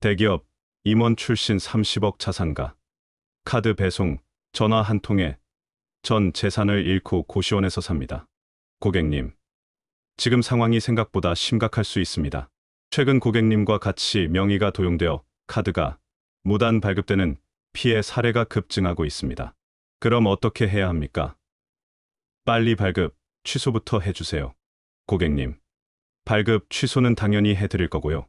대기업 임원 출신 30억 자산가. 카드 배송, 전화 한 통에 전 재산을 잃고 고시원에서 삽니다. 고객님, 지금 상황이 생각보다 심각할 수 있습니다. 최근 고객님과 같이 명의가 도용되어 카드가 무단 발급되는 피해 사례가 급증하고 있습니다. 그럼 어떻게 해야 합니까? 빨리 발급, 취소부터 해주세요. 고객님, 발급 취소는 당연히 해드릴 거고요.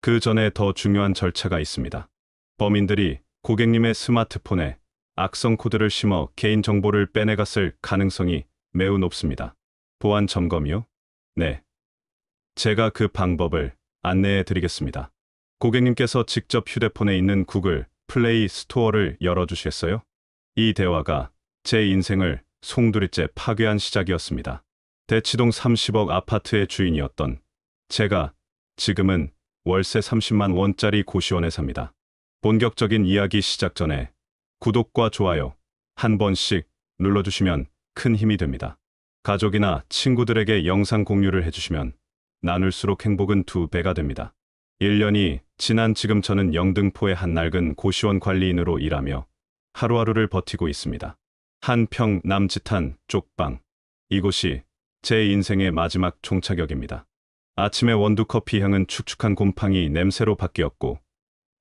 그 전에 더 중요한 절차가 있습니다. 범인들이 고객님의 스마트폰에 악성 코드를 심어 개인정보를 빼내갔을 가능성이 매우 높습니다. 보안 점검이요? 네. 제가 그 방법을 안내해 드리겠습니다. 고객님께서 직접 휴대폰에 있는 구글 플레이 스토어를 열어주시겠어요? 이 대화가 제 인생을 송두리째 파괴한 시작이었습니다. 대치동 30억 아파트의 주인이었던 제가 지금은 월세 30만 원짜리 고시원에 삽니다. 본격적인 이야기 시작 전에 구독과 좋아요 한 번씩 눌러주시면 큰 힘이 됩니다. 가족이나 친구들에게 영상 공유를 해주시면 나눌수록 행복은 2배가 됩니다. 1년이 지난 지금 저는 영등포의 한 낡은 고시원 관리인으로 일하며 하루하루를 버티고 있습니다. 한 평 남짓한 쪽방. 이곳이 제 인생의 마지막 종착역입니다. 아침의 원두커피 향은 축축한 곰팡이 냄새로 바뀌었고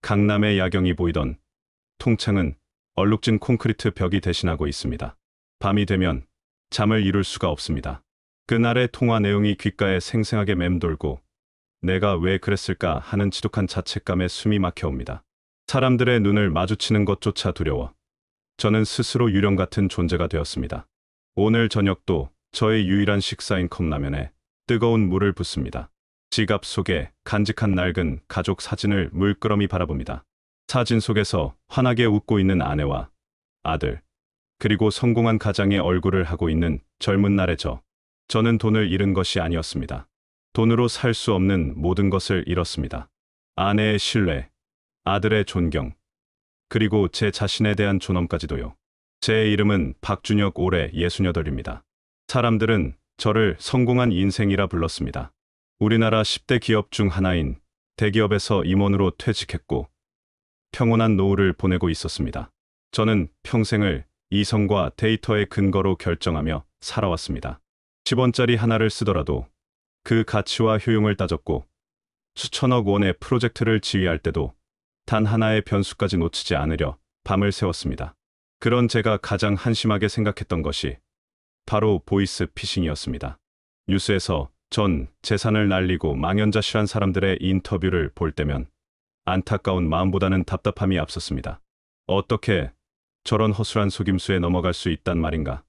강남의 야경이 보이던 통창은 얼룩진 콘크리트 벽이 대신하고 있습니다. 밤이 되면 잠을 이룰 수가 없습니다. 그날의 통화 내용이 귓가에 생생하게 맴돌고 내가 왜 그랬을까 하는 지독한 자책감에 숨이 막혀옵니다. 사람들의 눈을 마주치는 것조차 두려워 저는 스스로 유령 같은 존재가 되었습니다. 오늘 저녁도 저의 유일한 식사인 컵라면에 뜨거운 물을 붓습니다. 지갑 속에 간직한 낡은 가족 사진을 물끄러미 바라봅니다. 사진 속에서 환하게 웃고 있는 아내와 아들, 그리고 성공한 가장의 얼굴을 하고 있는 젊은 날의 저는 돈을 잃은 것이 아니었습니다. 돈으로 살 수 없는 모든 것을 잃었습니다. 아내의 신뢰, 아들의 존경, 그리고 제 자신에 대한 존엄까지도요. 제 이름은 박준혁, 올해 68입니다. 사람들은 저를 성공한 인생이라 불렀습니다. 우리나라 10대 기업 중 하나인 대기업에서 임원으로 퇴직했고 평온한 노후를 보내고 있었습니다. 저는 평생을 이성과 데이터의 근거로 결정하며 살아왔습니다. 10원짜리 하나를 쓰더라도 그 가치와 효용을 따졌고 수천억 원의 프로젝트를 지휘할 때도 단 하나의 변수까지 놓치지 않으려 밤을 새웠습니다. 그런 제가 가장 한심하게 생각했던 것이 바로 보이스 피싱이었습니다. 뉴스에서 전 재산을 날리고 망연자실한 사람들의 인터뷰를 볼 때면 안타까운 마음보다는 답답함이 앞섰습니다. 어떻게 저런 허술한 속임수에 넘어갈 수 있단 말인가?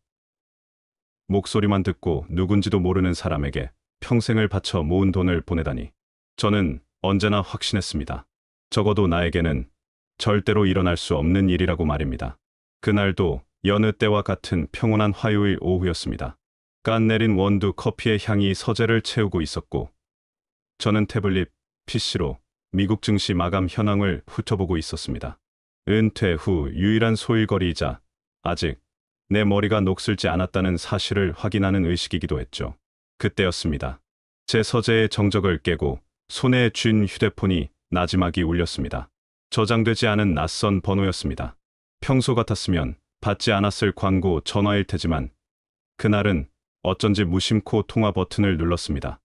목소리만 듣고 누군지도 모르는 사람에게 평생을 바쳐 모은 돈을 보내다니. 저는 언제나 확신했습니다. 적어도 나에게는 절대로 일어날 수 없는 일이라고 말입니다. 그날도 여느 때와 같은 평온한 화요일 오후였습니다. 깐 내린 원두 커피의 향이 서재를 채우고 있었고 저는 태블릿 PC로 미국 증시 마감 현황을 훑어보고 있었습니다. 은퇴 후 유일한 소일거리이자 아직 내 머리가 녹슬지 않았다는 사실을 확인하는 의식이기도 했죠. 그때였습니다. 제 서재의 정적을 깨고 손에 쥔 휴대폰이 나지막이 울렸습니다. 저장되지 않은 낯선 번호였습니다. 평소 같았으면 받지 않았을 광고 전화일 테지만 그날은 어쩐지 무심코 통화 버튼을 눌렀습니다.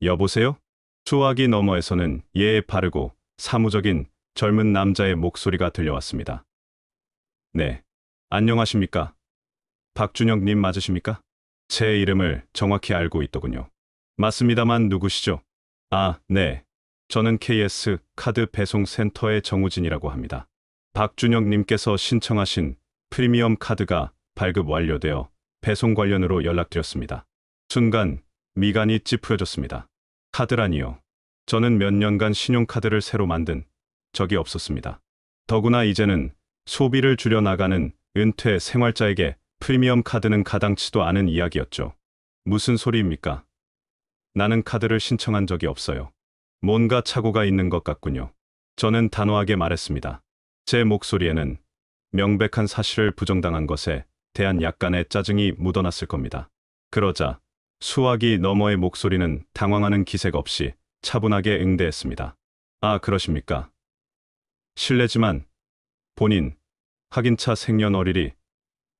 여보세요? 수화기 너머에서는 예의 바르고 사무적인 젊은 남자의 목소리가 들려왔습니다. 네, 안녕하십니까? 박준혁님 맞으십니까? 제 이름을 정확히 알고 있더군요. 맞습니다만 누구시죠? 아, 네. 저는 KS 카드 배송 센터의 정우진이라고 합니다. 박준혁님께서 신청하신 프리미엄 카드가 발급 완료되어 배송 관련으로 연락드렸습니다. 순간 미간이 찌푸려졌습니다. 카드라니요. 저는 몇 년간 신용카드를 새로 만든 적이 없었습니다. 더구나 이제는 소비를 줄여나가는 은퇴 생활자에게 프리미엄 카드는 가당치도 않은 이야기였죠. 무슨 소리입니까? 나는 카드를 신청한 적이 없어요. 뭔가 착오가 있는 것 같군요. 저는 단호하게 말했습니다. 제 목소리에는 명백한 사실을 부정당한 것에 대한 약간의 짜증이 묻어났을 겁니다. 그러자 수화기 너머의 목소리는 당황하는 기색 없이 차분하게 응대했습니다. 아, 그러십니까? 실례지만 본인 확인차 생년월일이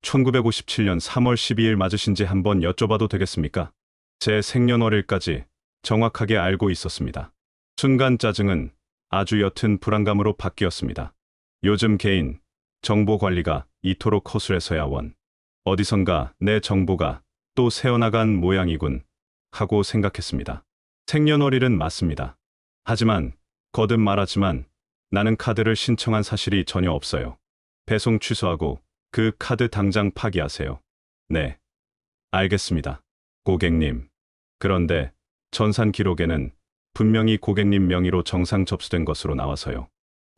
1957년 3월 12일 맞으신지 한번 여쭤봐도 되겠습니까? 제 생년월일까지 정확하게 알고 있었습니다. 순간 짜증은 아주 옅은 불안감으로 바뀌었습니다. 요즘 개인 정보 관리가 이토록 허술해서야 원. 어디선가 내 정보가 또 새어나간 모양이군 하고 생각했습니다. 생년월일은 맞습니다. 하지만 거듭 말하지만 나는 카드를 신청한 사실이 전혀 없어요. 배송 취소하고 그 카드 당장 파기하세요. 네, 알겠습니다. 고객님. 그런데 전산 기록에는 분명히 고객님 명의로 정상 접수된 것으로 나와서요.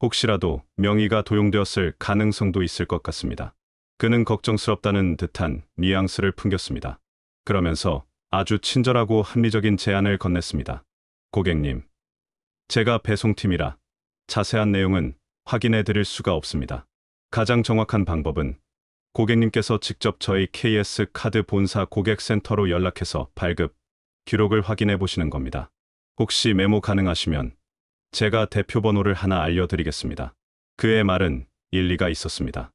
혹시라도 명의가 도용되었을 가능성도 있을 것 같습니다. 그는 걱정스럽다는 듯한 뉘앙스를 풍겼습니다. 그러면서 아주 친절하고 합리적인 제안을 건넸습니다. 고객님, 제가 배송팀이라 자세한 내용은 확인해 드릴 수가 없습니다. 가장 정확한 방법은 고객님께서 직접 저희 KS 카드 본사 고객센터로 연락해서 발급 기록을 확인해 보시는 겁니다. 혹시 메모 가능하시면 제가 대표 번호를 하나 알려드리겠습니다. 그의 말은 일리가 있었습니다.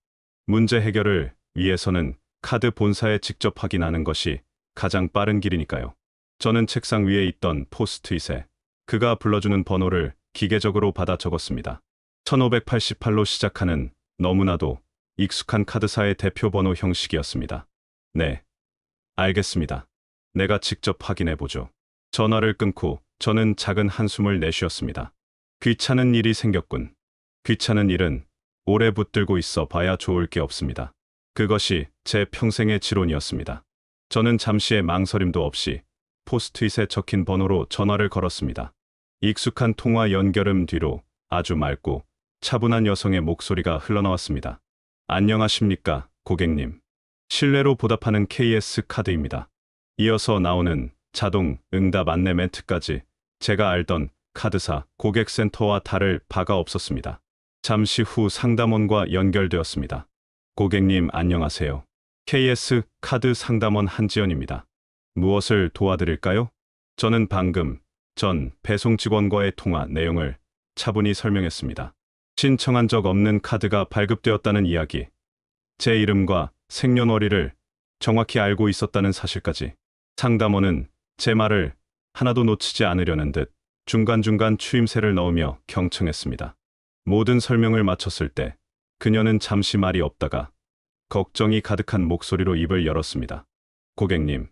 문제 해결을 위해서는 카드 본사에 직접 확인하는 것이 가장 빠른 길이니까요. 저는 책상 위에 있던 포스트잇에 그가 불러주는 번호를 기계적으로 받아 적었습니다. 1588로 시작하는 너무나도 익숙한 카드사의 대표 번호 형식이었습니다. 네, 알겠습니다. 내가 직접 확인해 보죠. 전화를 끊고 저는 작은 한숨을 내쉬었습니다. 귀찮은 일이 생겼군. 귀찮은 일은 오래 붙들고 있어 봐야 좋을 게 없습니다. 그것이 제 평생의 지론이었습니다. 저는 잠시의 망설임도 없이 포스트잇에 적힌 번호로 전화를 걸었습니다. 익숙한 통화 연결음 뒤로 아주 맑고 차분한 여성의 목소리가 흘러나왔습니다. 안녕하십니까, 고객님. 실내로 보답하는 KS 카드입니다. 이어서 나오는 자동 응답 안내 멘트까지 제가 알던 카드사 고객센터와 다를 바가 없었습니다. 잠시 후 상담원과 연결되었습니다. 고객님 안녕하세요. KS 카드 상담원 한지연입니다. 무엇을 도와드릴까요? 저는 방금 전 배송 직원과의 통화 내용을 차분히 설명했습니다. 신청한 적 없는 카드가 발급되었다는 이야기, 제 이름과 생년월일을 정확히 알고 있었다는 사실까지. 상담원은 제 말을 하나도 놓치지 않으려는 듯 중간중간 추임새를 넣으며 경청했습니다. 모든 설명을 마쳤을 때 그녀는 잠시 말이 없다가 걱정이 가득한 목소리로 입을 열었습니다. 고객님,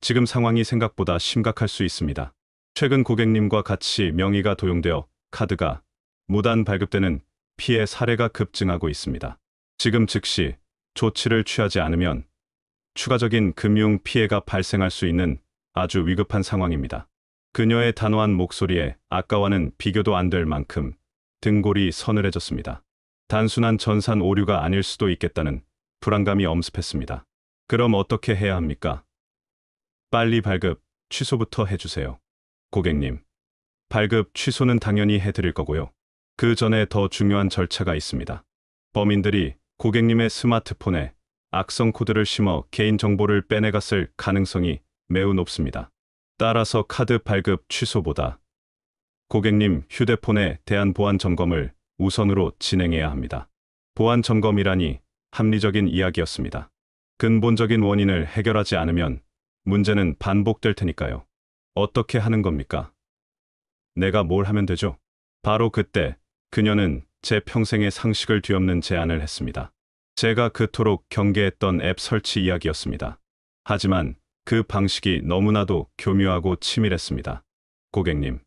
지금 상황이 생각보다 심각할 수 있습니다. 최근 고객님과 같이 명의가 도용되어 카드가 무단 발급되는 피해 사례가 급증하고 있습니다. 지금 즉시 조치를 취하지 않으면 추가적인 금융 피해가 발생할 수 있는 아주 위급한 상황입니다. 그녀의 단호한 목소리에 아까와는 비교도 안 될 만큼 등골이 서늘해졌습니다. 단순한 전산 오류가 아닐 수도 있겠다는 불안감이 엄습했습니다. 그럼 어떻게 해야 합니까? 빨리 발급 취소부터 해주세요. 고객님, 발급 취소는 당연히 해드릴 거고요. 그 전에 더 중요한 절차가 있습니다. 범인들이 고객님의 스마트폰에 악성 코드를 심어 개인정보를 빼내갔을 가능성이 매우 높습니다. 따라서 카드 발급 취소보다 고객님 휴대폰에 대한 보안 점검을 우선으로 진행해야 합니다. 보안 점검이라니 합리적인 이야기였습니다. 근본적인 원인을 해결하지 않으면 문제는 반복될 테니까요. 어떻게 하는 겁니까? 내가 뭘 하면 되죠? 바로 그때 그녀는 제 평생의 상식을 뒤엎는 제안을 했습니다. 제가 그토록 경계했던 앱 설치 이야기였습니다. 하지만 그 방식이 너무나도 교묘하고 치밀했습니다. 고객님,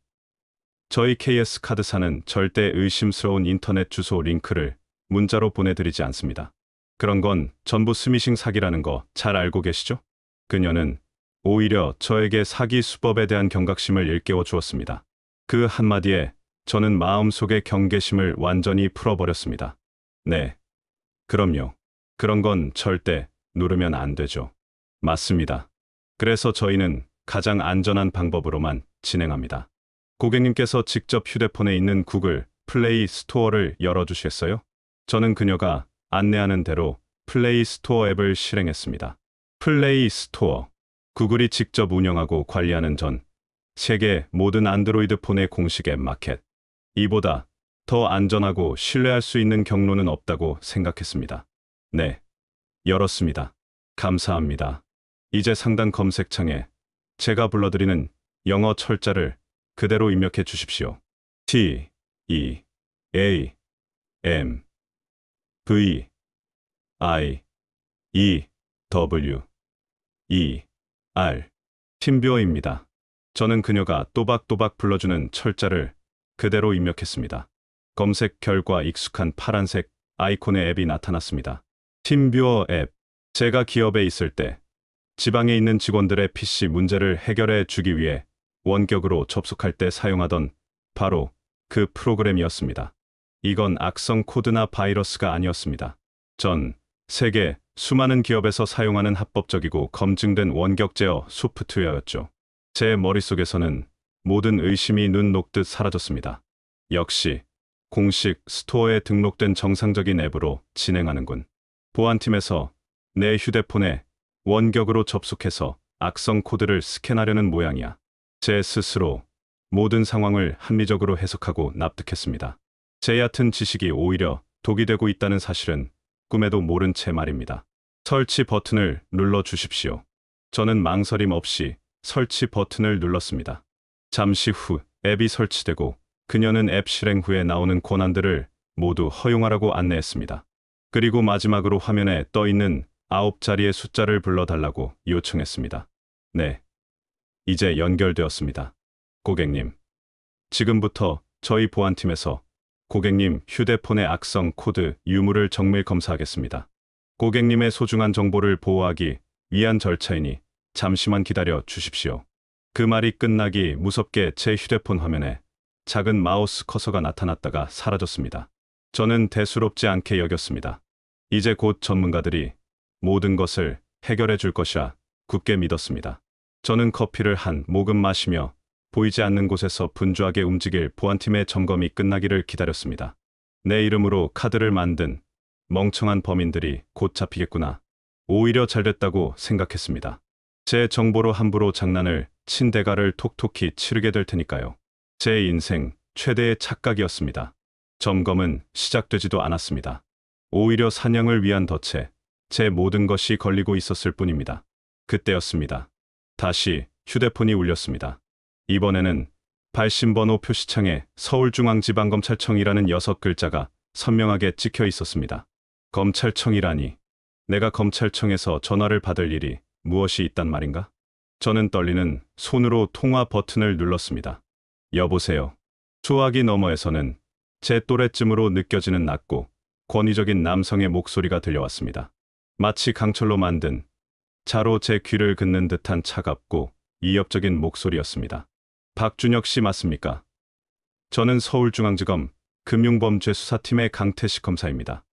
저희 KS 카드사는 절대 의심스러운 인터넷 주소 링크를 문자로 보내드리지 않습니다. 그런 건 전부 스미싱 사기라는 거 잘 알고 계시죠? 그녀는 오히려 저에게 사기 수법에 대한 경각심을 일깨워 주었습니다. 그 한마디에 저는 마음속의 경계심을 완전히 풀어버렸습니다. 네, 그럼요. 그런 건 절대 누르면 안 되죠. 맞습니다. 그래서 저희는 가장 안전한 방법으로만 진행합니다. 고객님께서 직접 휴대폰에 있는 구글 플레이 스토어를 열어주시겠어요? 저는 그녀가 안내하는 대로 플레이 스토어 앱을 실행했습니다. 플레이 스토어, 구글이 직접 운영하고 관리하는 전 세계 모든 안드로이드 폰의 공식 앱 마켓. 이보다 더 안전하고 신뢰할 수 있는 경로는 없다고 생각했습니다. 네, 열었습니다. 감사합니다. 이제 상단 검색창에 제가 불러드리는 영어 철자를 그대로 입력해 주십시오. T, E, A, M, V, I, E, W, E, R. 팀뷰어입니다. 저는 그녀가 또박또박 불러주는 철자를 그대로 입력했습니다. 검색 결과 익숙한 파란색 아이콘의 앱이 나타났습니다. 팀뷰어 앱. 제가 기업에 있을 때 지방에 있는 직원들의 PC 문제를 해결해 주기 위해 원격으로 접속할 때 사용하던 바로 그 프로그램이었습니다. 이건 악성 코드나 바이러스가 아니었습니다. 전 세계 수많은 기업에서 사용하는 합법적이고 검증된 원격 제어 소프트웨어였죠. 제 머릿속에서는 모든 의심이 눈 녹듯 사라졌습니다. 역시 공식 스토어에 등록된 정상적인 앱으로 진행하는군. 보안팀에서 내 휴대폰에 원격으로 접속해서 악성 코드를 스캔하려는 모양이야. 제 스스로 모든 상황을 합리적으로 해석하고 납득했습니다. 제 얕은 지식이 오히려 독이 되고 있다는 사실은 꿈에도 모른 채 말입니다. 설치 버튼을 눌러 주십시오. 저는 망설임 없이 설치 버튼을 눌렀습니다. 잠시 후 앱이 설치되고 그녀는 앱 실행 후에 나오는 권한들을 모두 허용하라고 안내했습니다. 그리고 마지막으로 화면에 떠 있는 9자리의 숫자를 불러달라고 요청했습니다. 네, 이제 연결되었습니다. 고객님, 지금부터 저희 보안팀에서 고객님 휴대폰의 악성 코드 유무를 정밀 검사하겠습니다. 고객님의 소중한 정보를 보호하기 위한 절차이니 잠시만 기다려 주십시오. 그 말이 끝나기 무섭게 제 휴대폰 화면에 작은 마우스 커서가 나타났다가 사라졌습니다. 저는 대수롭지 않게 여겼습니다. 이제 곧 전문가들이 모든 것을 해결해 줄 것이라 굳게 믿었습니다. 저는 커피를 한 모금 마시며 보이지 않는 곳에서 분주하게 움직일 보안팀의 점검이 끝나기를 기다렸습니다. 내 이름으로 카드를 만든 멍청한 범인들이 곧 잡히겠구나. 오히려 잘됐다고 생각했습니다. 제 정보로 함부로 장난을 친 대가를 톡톡히 치르게 될 테니까요. 제 인생 최대의 착각이었습니다. 점검은 시작되지도 않았습니다. 오히려 사냥을 위한 덫에 제 모든 것이 걸리고 있었을 뿐입니다. 그때였습니다. 다시 휴대폰이 울렸습니다. 이번에는 발신번호 표시창에 서울중앙지방검찰청이라는 6글자가 선명하게 찍혀 있었습니다. 검찰청이라니, 내가 검찰청에서 전화를 받을 일이 무엇이 있단 말인가? 저는 떨리는 손으로 통화 버튼을 눌렀습니다. 여보세요. 수화기 너머에서는 제 또래쯤으로 느껴지는 낮고 권위적인 남성의 목소리가 들려왔습니다. 마치 강철로 만든 자로 제 귀를 긋는 듯한 차갑고 위협적인 목소리였습니다. 박준혁 씨 맞습니까? 저는 서울중앙지검 금융범죄수사팀의 강태식 검사입니다.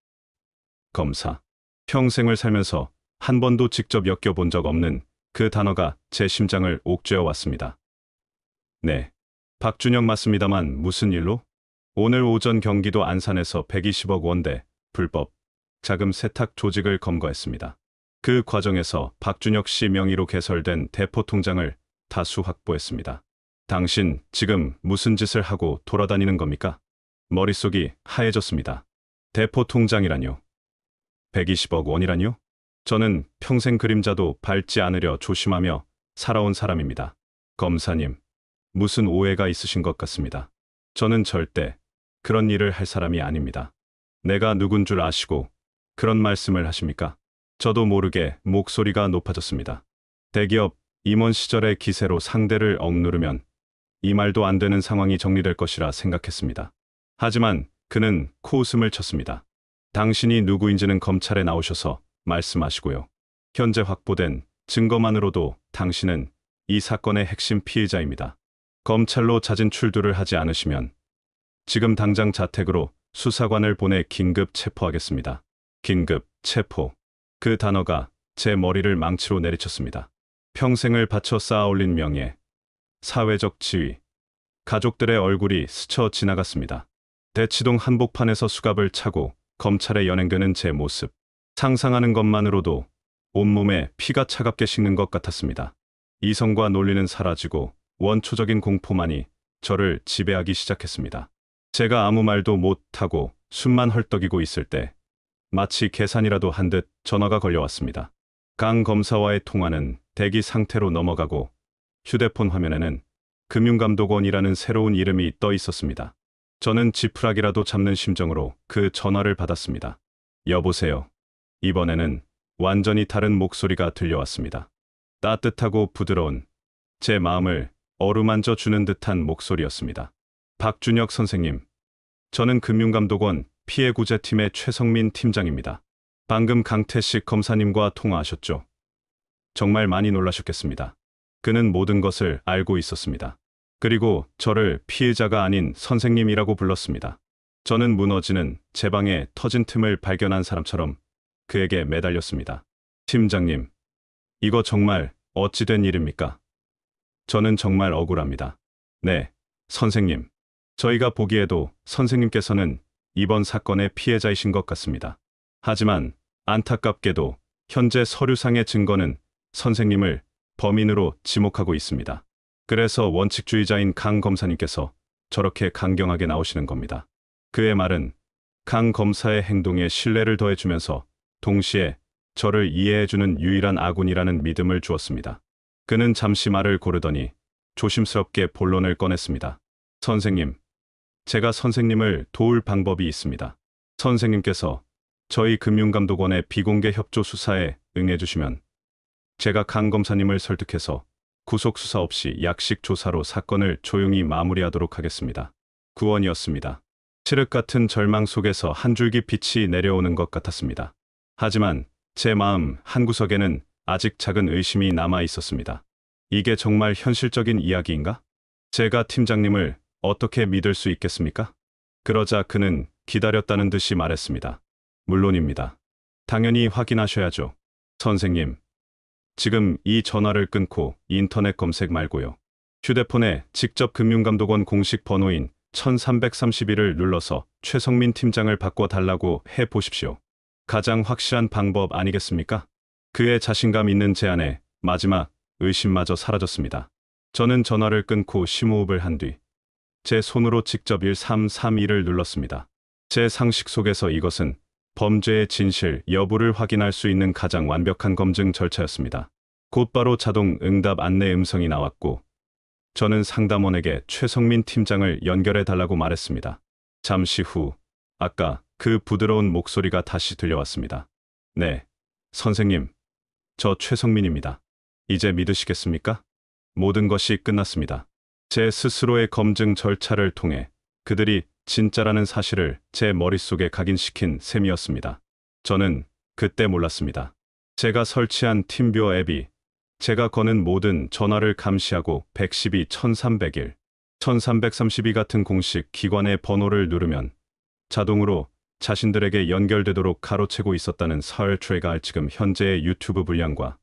검사. 평생을 살면서 한 번도 직접 엮여본 적 없는 그 단어가 제 심장을 옥죄어 왔습니다. 네, 박준혁 맞습니다만 무슨 일로? 오늘 오전 경기도 안산에서 120억 원대 불법 자금 세탁 조직을 검거했습니다. 그 과정에서 박준혁 씨 명의로 개설된 대포통장을 다수 확보했습니다. 당신 지금 무슨 짓을 하고 돌아다니는 겁니까? 머릿속이 하얘졌습니다. 대포통장이라뇨? 120억 원이라뇨? 저는 평생 그림자도 밟지 않으려 조심하며 살아온 사람입니다. 검사님, 무슨 오해가 있으신 것 같습니다. 저는 절대 그런 일을 할 사람이 아닙니다. 내가 누군 줄 아시고 그런 말씀을 하십니까? 저도 모르게 목소리가 높아졌습니다. 대기업 임원 시절의 기세로 상대를 억누르면 이 말도 안 되는 상황이 정리될 것이라 생각했습니다. 하지만 그는 코웃음을 쳤습니다. 당신이 누구인지는 검찰에 나오셔서 말씀하시고요. 현재 확보된 증거만으로도 당신은 이 사건의 핵심 피해자입니다. 검찰로 자진 출두를 하지 않으시면 지금 당장 자택으로 수사관을 보내 긴급 체포하겠습니다. 긴급 체포. 그 단어가 제 머리를 망치로 내리쳤습니다. 평생을 바쳐 쌓아올린 명예, 사회적 지위, 가족들의 얼굴이 스쳐 지나갔습니다. 대치동 한복판에서 수갑을 차고 검찰에 연행되는 제 모습. 상상하는 것만으로도 온몸에 피가 차갑게 식는 것 같았습니다. 이성과 논리는 사라지고 원초적인 공포만이 저를 지배하기 시작했습니다. 제가 아무 말도 못하고 숨만 헐떡이고 있을 때 마치 계산이라도 한 듯 전화가 걸려왔습니다. 강 검사와의 통화는 대기 상태로 넘어가고 휴대폰 화면에는 금융감독원이라는 새로운 이름이 떠 있었습니다. 저는 지푸라기라도 잡는 심정으로 그 전화를 받았습니다. 여보세요. 이번에는 완전히 다른 목소리가 들려왔습니다. 따뜻하고 부드러운, 제 마음을 어루만져 주는 듯한 목소리였습니다. 박준혁 선생님, 저는 금융감독원 피해구제팀의 최성민 팀장입니다. 방금 강태식 검사님과 통화하셨죠? 정말 많이 놀라셨겠습니다. 그는 모든 것을 알고 있었습니다. 그리고 저를 피해자가 아닌 선생님이라고 불렀습니다. 저는 무너지는 제 방에 터진 틈을 발견한 사람처럼 그에게 매달렸습니다. 팀장님, 이거 정말 어찌 된 일입니까? 저는 정말 억울합니다. 네, 선생님. 저희가 보기에도 선생님께서는 이번 사건의 피해자이신 것 같습니다. 하지만 안타깝게도 현재 서류상의 증거는 선생님을 범인으로 지목하고 있습니다. 그래서 원칙주의자인 강 검사님께서 저렇게 강경하게 나오시는 겁니다. 그의 말은 강 검사의 행동에 신뢰를 더해주면서 동시에 저를 이해해주는 유일한 아군이라는 믿음을 주었습니다. 그는 잠시 말을 고르더니 조심스럽게 본론을 꺼냈습니다. 선생님, 제가 선생님을 도울 방법이 있습니다. 선생님께서 저희 금융감독원의 비공개 협조 수사에 응해주시면 제가 강 검사님을 설득해서 구속수사 없이 약식 조사로 사건을 조용히 마무리하도록 하겠습니다. 구원이었습니다. 칠흑 같은 절망 속에서 한 줄기 빛이 내려오는 것 같았습니다. 하지만 제 마음 한구석에는 아직 작은 의심이 남아 있었습니다. 이게 정말 현실적인 이야기인가? 제가 팀장님을 어떻게 믿을 수 있겠습니까? 그러자 그는 기다렸다는 듯이 말했습니다. 물론입니다. 당연히 확인하셔야죠. 선생님, 지금 이 전화를 끊고 인터넷 검색 말고요. 휴대폰에 직접 금융감독원 공식 번호인 1331을 눌러서 최성민 팀장을 바꿔달라고 해보십시오. 가장 확실한 방법 아니겠습니까? 그의 자신감 있는 제안에 마지막 의심마저 사라졌습니다. 저는 전화를 끊고 심호흡을 한 뒤 제 손으로 직접 1331을 눌렀습니다. 제 상식 속에서 이것은 범죄의 진실 여부를 확인할 수 있는 가장 완벽한 검증 절차였습니다. 곧바로 자동 응답 안내 음성이 나왔고 저는 상담원에게 최성민 팀장을 연결해 달라고 말했습니다. 잠시 후 아까 그 부드러운 목소리가 다시 들려왔습니다. 네, 선생님, 저 최성민입니다. 이제 믿으시겠습니까? 모든 것이 끝났습니다. 제 스스로의 검증 절차를 통해 그들이 진짜라는 사실을 제 머릿속에 각인시킨 셈이었습니다. 저는 그때 몰랐습니다. 제가 설치한 팀뷰어 앱이 제가 거는 모든 전화를 감시하고 112, 1301, 1332 같은 공식 기관의 번호를 누르면 자동으로 자신들에게 연결되도록 가로채고 있었다는 설 트레가 지금 현재의 유튜브 분량과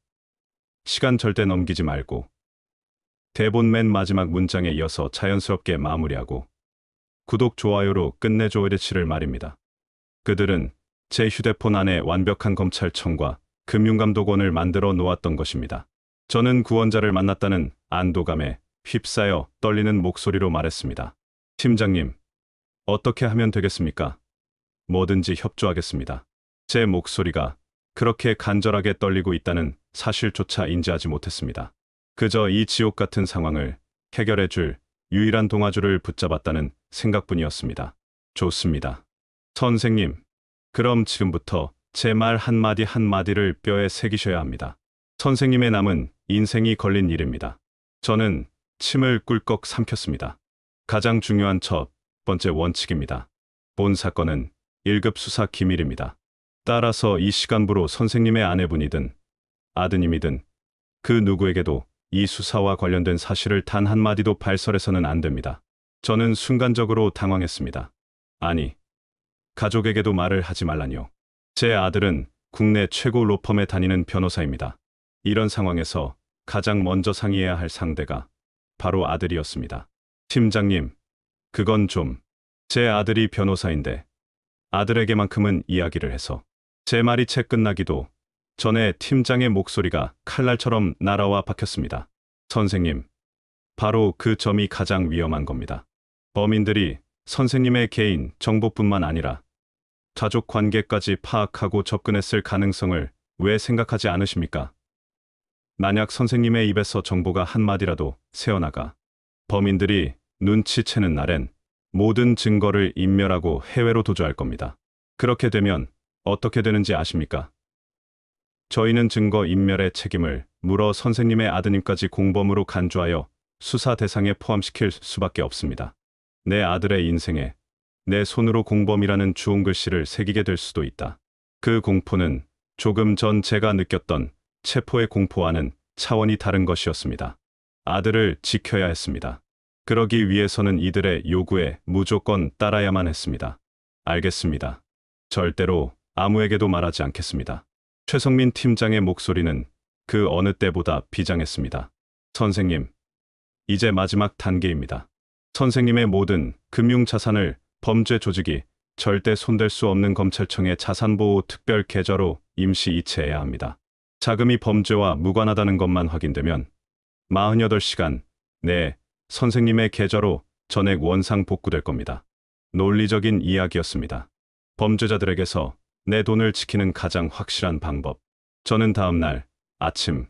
시간 절대 넘기지 말고 대본 맨 마지막 문장에 이어서 자연스럽게 마무리하고 구독, 좋아요로 끝내줘 이르치를 말입니다. 그들은 제 휴대폰 안에 완벽한 검찰청과 금융감독원을 만들어 놓았던 것입니다. 저는 구원자를 만났다는 안도감에 휩싸여 떨리는 목소리로 말했습니다. 팀장님, 어떻게 하면 되겠습니까? 뭐든지 협조하겠습니다. 제 목소리가 그렇게 간절하게 떨리고 있다는 사실조차 인지하지 못했습니다. 그저 이 지옥 같은 상황을 해결해 줄 유일한 동아줄을 붙잡았다는 생각뿐이었습니다. 좋습니다. 선생님, 그럼 지금부터 제 말 한마디 한마디를 뼈에 새기셔야 합니다. 선생님의 남은 인생이 걸린 일입니다. 저는 침을 꿀꺽 삼켰습니다. 가장 중요한 첫 번째 원칙입니다. 본 사건은 1급 수사 기밀입니다. 따라서 이 시간부로 선생님의 아내분이든 아드님이든 그 누구에게도 이 수사와 관련된 사실을 단 한마디도 발설해서는 안 됩니다. 저는 순간적으로 당황했습니다. 아니, 가족에게도 말을 하지 말라니요. 제 아들은 국내 최고 로펌에 다니는 변호사입니다. 이런 상황에서 가장 먼저 상의해야 할 상대가 바로 아들이었습니다. 팀장님, 그건 좀 제 아들이 변호사인데 아들에게만큼은 이야기를 해서 제 말이 채 끝나기도 전에 팀장의 목소리가 칼날처럼 날아와 박혔습니다. 선생님, 바로 그 점이 가장 위험한 겁니다. 범인들이 선생님의 개인 정보뿐만 아니라 가족 관계까지 파악하고 접근했을 가능성을 왜 생각하지 않으십니까? 만약 선생님의 입에서 정보가 한마디라도 새어나가 범인들이 눈치채는 날엔 모든 증거를 인멸하고 해외로 도주할 겁니다. 그렇게 되면 어떻게 되는지 아십니까? 저희는 증거 인멸의 책임을 물어 선생님의 아드님까지 공범으로 간주하여 수사 대상에 포함시킬 수밖에 없습니다. 내 아들의 인생에 내 손으로 공범이라는 주홍 글씨를 새기게 될 수도 있다. 그 공포는 조금 전 제가 느꼈던 체포의 공포와는 차원이 다른 것이었습니다. 아들을 지켜야 했습니다. 그러기 위해서는 이들의 요구에 무조건 따라야만 했습니다. 알겠습니다. 절대로 아무에게도 말하지 않겠습니다. 최성민 팀장의 목소리는 그 어느 때보다 비장했습니다. 선생님, 이제 마지막 단계입니다. 선생님의 모든 금융자산을 범죄 조직이 절대 손댈 수 없는 검찰청의 자산보호 특별 계좌로 임시 이체해야 합니다. 자금이 범죄와 무관하다는 것만 확인되면 48시간 내에 선생님의 계좌로 전액 원상 복구될 겁니다. 논리적인 이야기였습니다. 범죄자들에게서 내 돈을 지키는 가장 확실한 방법. 저는 다음 날 아침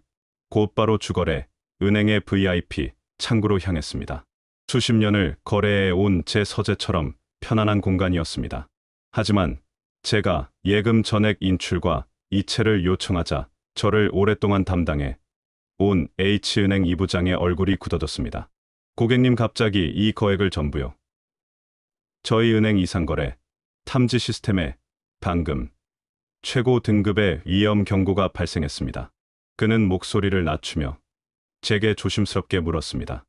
곧바로 주거래 은행의 VIP 창구로 향했습니다. 수십 년을 거래해 온 제 서재처럼 편안한 공간이었습니다. 하지만 제가 예금 전액 인출과 이체를 요청하자 저를 오랫동안 담당해 온 H은행 이부장의 얼굴이 굳어졌습니다. 고객님, 갑자기 이 거액을 전부요? 저희 은행 이상거래 탐지 시스템에 방금 최고 등급의 위험 경고가 발생했습니다. 그는 목소리를 낮추며 제게 조심스럽게 물었습니다.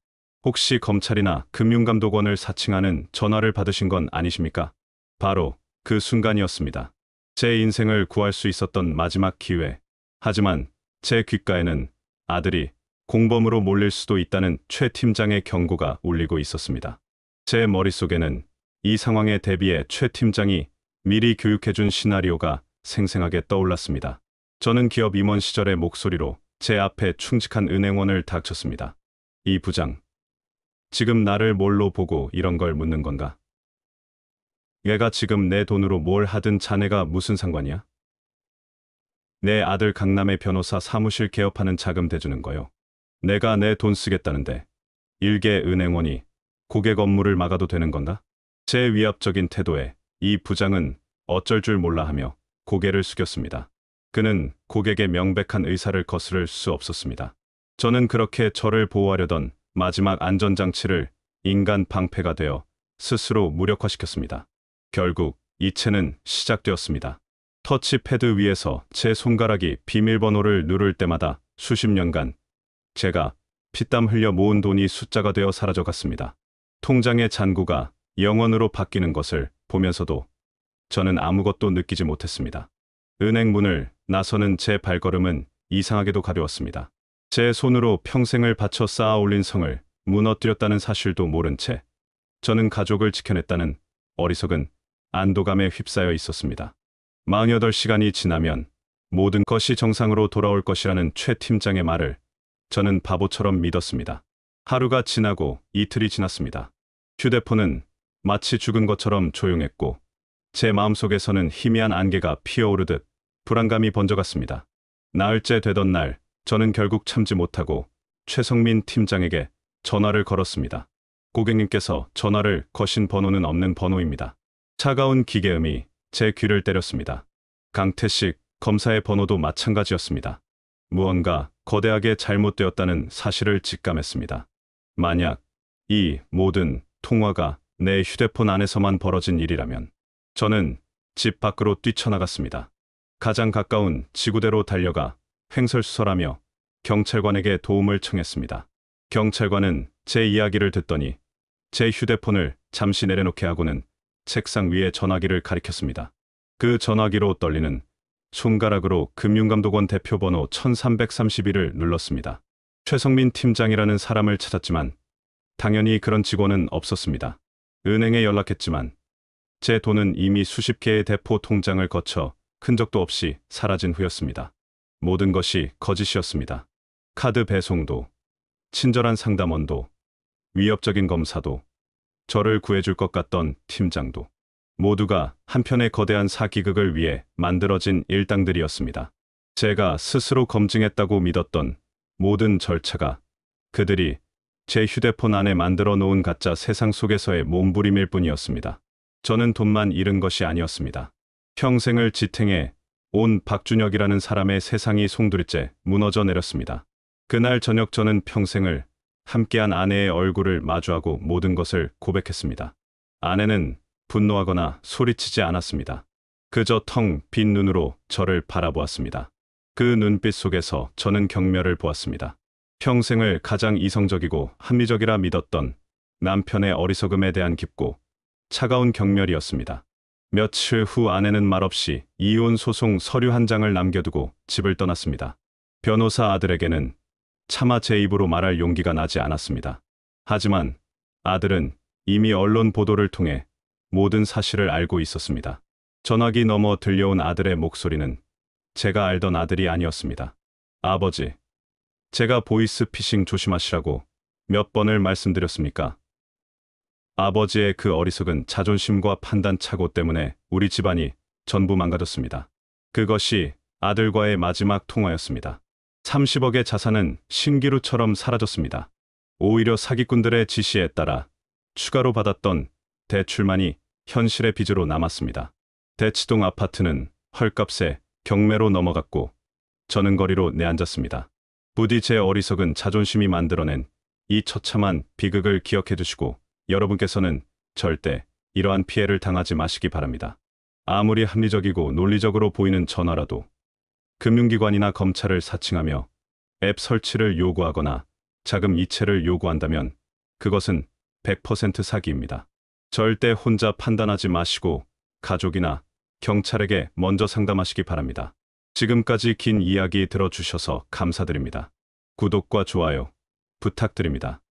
혹시 검찰이나 금융감독원을 사칭하는 전화를 받으신 건 아니십니까? 바로 그 순간이었습니다. 제 인생을 구할 수 있었던 마지막 기회. 하지만 제 귓가에는 아들이 공범으로 몰릴 수도 있다는 최 팀장의 경고가 울리고 있었습니다. 제 머릿속에는 이 상황에 대비해 최 팀장이 미리 교육해준 시나리오가 생생하게 떠올랐습니다. 저는 기업 임원 시절의 목소리로 제 앞에 충직한 은행원을 닥쳤습니다. 이 부장, 지금 나를 뭘로 보고 이런 걸 묻는 건가? 얘가 지금 내 돈으로 뭘 하든 자네가 무슨 상관이야? 내 아들 강남의 변호사 사무실 개업하는 자금 대주는 거요. 내가 내 돈 쓰겠다는데 일개 은행원이 고객 업무를 막아도 되는 건가? 제 위압적인 태도에 이 부장은 어쩔 줄 몰라 하며 고개를 숙였습니다. 그는 고객의 명백한 의사를 거스를 수 없었습니다. 저는 그렇게 저를 보호하려던 마지막 안전장치를 인간 방패가 되어 스스로 무력화시켰습니다. 결국 이체는 시작되었습니다. 터치패드 위에서 제 손가락이 비밀번호를 누를 때마다 수십 년간 제가 피땀 흘려 모은 돈이 숫자가 되어 사라져갔습니다. 통장의 잔고가 0원으로 바뀌는 것을 보면서도 저는 아무것도 느끼지 못했습니다. 은행 문을 나서는 제 발걸음은 이상하게도 가벼웠습니다. 제 손으로 평생을 바쳐 쌓아 올린 성을 무너뜨렸다는 사실도 모른 채 저는 가족을 지켜냈다는 어리석은 안도감에 휩싸여 있었습니다. 48시간이 지나면 모든 것이 정상으로 돌아올 것이라는 최 팀장의 말을 저는 바보처럼 믿었습니다. 하루가 지나고 이틀이 지났습니다. 휴대폰은 마치 죽은 것처럼 조용했고 제 마음속에서는 희미한 안개가 피어오르듯 불안감이 번져갔습니다. 나흘째 되던 날 저는 결국 참지 못하고 최성민 팀장에게 전화를 걸었습니다. 고객님께서 전화를 거신 번호는 없는 번호입니다. 차가운 기계음이 제 귀를 때렸습니다. 강태식 검사의 번호도 마찬가지였습니다. 무언가 거대하게 잘못되었다는 사실을 직감했습니다. 만약 이 모든 통화가 내 휴대폰 안에서만 벌어진 일이라면 저는 집 밖으로 뛰쳐나갔습니다. 가장 가까운 지구대로 달려가 횡설수설하며 경찰관에게 도움을 청했습니다. 경찰관은 제 이야기를 듣더니 제 휴대폰을 잠시 내려놓게 하고는 책상 위에 전화기를 가리켰습니다. 그 전화기로 떨리는 손가락으로 금융감독원 대표번호 1331을 눌렀습니다. 최성민 팀장이라는 사람을 찾았지만 당연히 그런 직원은 없었습니다. 은행에 연락했지만 제 돈은 이미 수십 개의 대포 통장을 거쳐 흔적도 없이 사라진 후였습니다. 모든 것이 거짓이었습니다. 카드 배송도, 친절한 상담원도, 위협적인 검사도, 저를 구해줄 것 같던 팀장도. 모두가 한편의 거대한 사기극을 위해 만들어진 일당들이었습니다. 제가 스스로 검증했다고 믿었던 모든 절차가 그들이 제 휴대폰 안에 만들어 놓은 가짜 세상 속에서의 몸부림일 뿐이었습니다. 저는 돈만 잃은 것이 아니었습니다. 평생을 지탱해 온 박준혁이라는 사람의 세상이 송두리째 무너져 내렸습니다. 그날 저녁 저는 평생을 함께한 아내의 얼굴을 마주하고 모든 것을 고백했습니다. 아내는 분노하거나 소리치지 않았습니다. 그저 텅 빈 눈으로 저를 바라보았습니다. 그 눈빛 속에서 저는 경멸을 보았습니다. 평생을 가장 이성적이고 합리적이라 믿었던 남편의 어리석음에 대한 깊고 차가운 경멸이었습니다. 며칠 후 아내는 말없이 이혼 소송 서류 한 장을 남겨두고 집을 떠났습니다. 변호사 아들에게는 차마 제 입으로 말할 용기가 나지 않았습니다. 하지만 아들은 이미 언론 보도를 통해 모든 사실을 알고 있었습니다. 전화기 너머 들려온 아들의 목소리는 제가 알던 아들이 아니었습니다. 아버지, 제가 보이스피싱 조심하시라고 몇 번을 말씀드렸습니까? 아버지의 그 어리석은 자존심과 판단 착오 때문에 우리 집안이 전부 망가졌습니다. 그것이 아들과의 마지막 통화였습니다. 30억의 자산은 신기루처럼 사라졌습니다. 오히려 사기꾼들의 지시에 따라 추가로 받았던 대출만이 현실의 빚으로 남았습니다. 대치동 아파트는 헐값에 경매로 넘어갔고 저는 거리로 내앉았습니다. 부디 제 어리석은 자존심이 만들어낸 이 처참한 비극을 기억해 두시고 여러분께서는 절대 이러한 피해를 당하지 마시기 바랍니다. 아무리 합리적이고 논리적으로 보이는 전화라도 금융기관이나 검찰을 사칭하며 앱 설치를 요구하거나 자금 이체를 요구한다면 그것은 100% 사기입니다. 절대 혼자 판단하지 마시고 가족이나 경찰에게 먼저 상담하시기 바랍니다. 지금까지 긴 이야기 들어주셔서 감사드립니다. 구독과 좋아요 부탁드립니다.